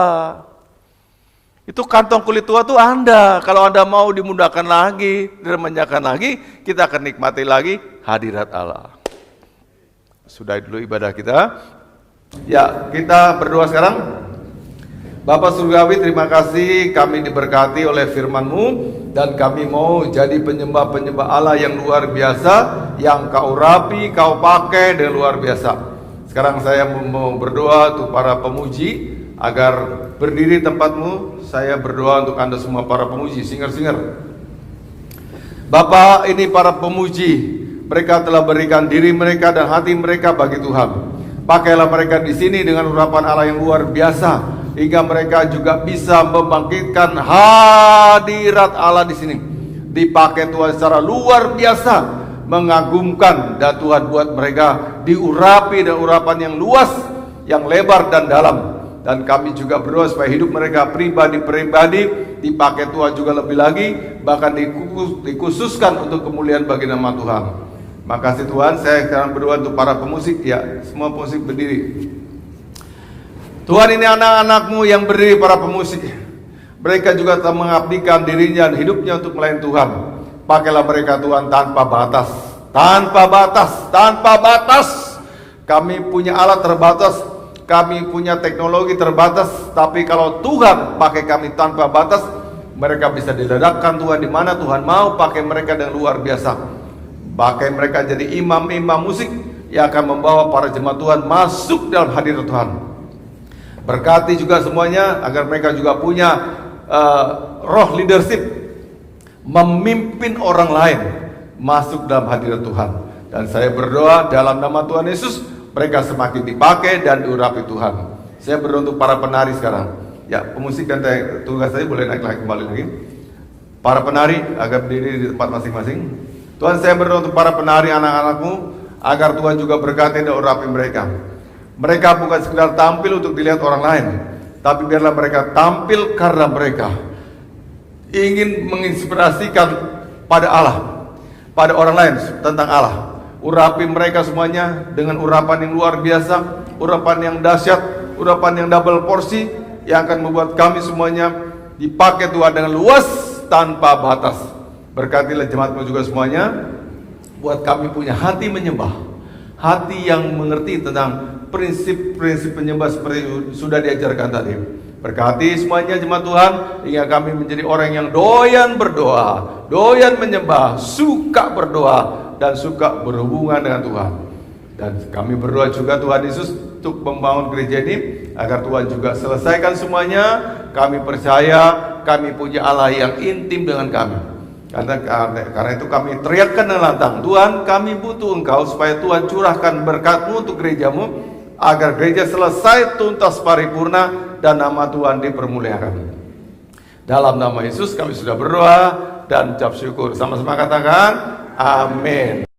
Itu kantong kulit tua tuh Anda. Kalau Anda mau dimudahkan lagi, diremenyakan lagi, kita akan nikmati lagi hadirat Allah. Sudah dulu ibadah kita. Ya, kita berdoa sekarang. Bapak Surgawi, terima kasih kami diberkati oleh firman-Mu dan kami mau jadi penyembah-penyembah Allah yang luar biasa, yang Kau rapi, Kau pakai dengan luar biasa. Sekarang saya mau berdoa untuk para pemuji agar berdiri tempat-Mu. Saya berdoa untuk Anda semua para pemuji, singer-singer. Bapak, ini para pemuji, mereka telah berikan diri mereka dan hati mereka bagi Tuhan. Pakailah mereka di sini dengan urapan Allah yang luar biasa, hingga mereka juga bisa membangkitkan hadirat Allah di sini. Dipakai Tuhan secara luar biasa, mengagumkan, dan Tuhan buat mereka diurapi dan urapan yang luas, yang lebar dan dalam. Dan kami juga berdoa supaya hidup mereka pribadi-pribadi dipakai Tuhan juga lebih lagi, bahkan dikhususkan untuk kemuliaan bagi nama Tuhan. Makasih Tuhan. Saya sekarang berdoa untuk para pemusik, ya semua pemusik berdiri. Tuhan, ini anak-anak-Mu yang berdiri, para pemusik. Mereka juga telah mengabdikan dirinya dan hidupnya untuk melayani Tuhan. Pakailah mereka Tuhan tanpa batas. Tanpa batas, tanpa batas. Kami punya alat terbatas, kami punya teknologi terbatas, tapi kalau Tuhan pakai kami tanpa batas, mereka bisa diledakkan Tuhan di mana Tuhan mau pakai mereka dengan luar biasa. Pakai mereka jadi imam-imam musik yang akan membawa para jemaat Tuhan masuk dalam hadirat Tuhan. Berkati juga semuanya agar mereka juga punya roh leadership, memimpin orang lain masuk dalam hadirat Tuhan. Dan saya berdoa dalam nama Tuhan Yesus, mereka semakin dipakai dan diurapi Tuhan. Saya berdoa untuk para penari sekarang, Ya, pemusik dan tugas saya boleh naik lagi kembali lagi. Para penari agar berdiri di tempat masing-masing. Tuhan, saya berdoa untuk para penari anak-anakmu agar Tuhan juga berkati dan urapi mereka. Mereka bukan sekedar tampil untuk dilihat orang lain, tapi biarlah mereka tampil karena mereka ingin menginspirasikan pada Allah, pada orang lain tentang Allah. Urapi mereka semuanya dengan urapan yang luar biasa, urapan yang dahsyat, urapan yang double porsi, yang akan membuat kami semuanya dipakai Tuhan dengan luas tanpa batas. Berkatilah jemaatmu juga semuanya, buat kami punya hati menyembah, hati yang mengerti tentang prinsip-prinsip penyembah seperti sudah diajarkan tadi. Berkati semuanya jemaat Tuhan, hingga kami menjadi orang yang doyan berdoa, doyan menyembah, suka berdoa, dan suka berhubungan dengan Tuhan. Dan kami berdoa juga Tuhan Yesus untuk membangun gereja ini, agar Tuhan juga selesaikan semuanya. Kami percaya kami punya Allah yang intim dengan kami. Karena itu kami teriakkan dengan lantang, Tuhan, kami butuh Engkau supaya Tuhan curahkan berkat-Mu untuk gereja-Mu, agar gereja selesai tuntas paripurna dan nama Tuhan dipermuliakan. Dalam nama Yesus kami sudah berdoa dan ucap syukur. Sama-sama katakan amin.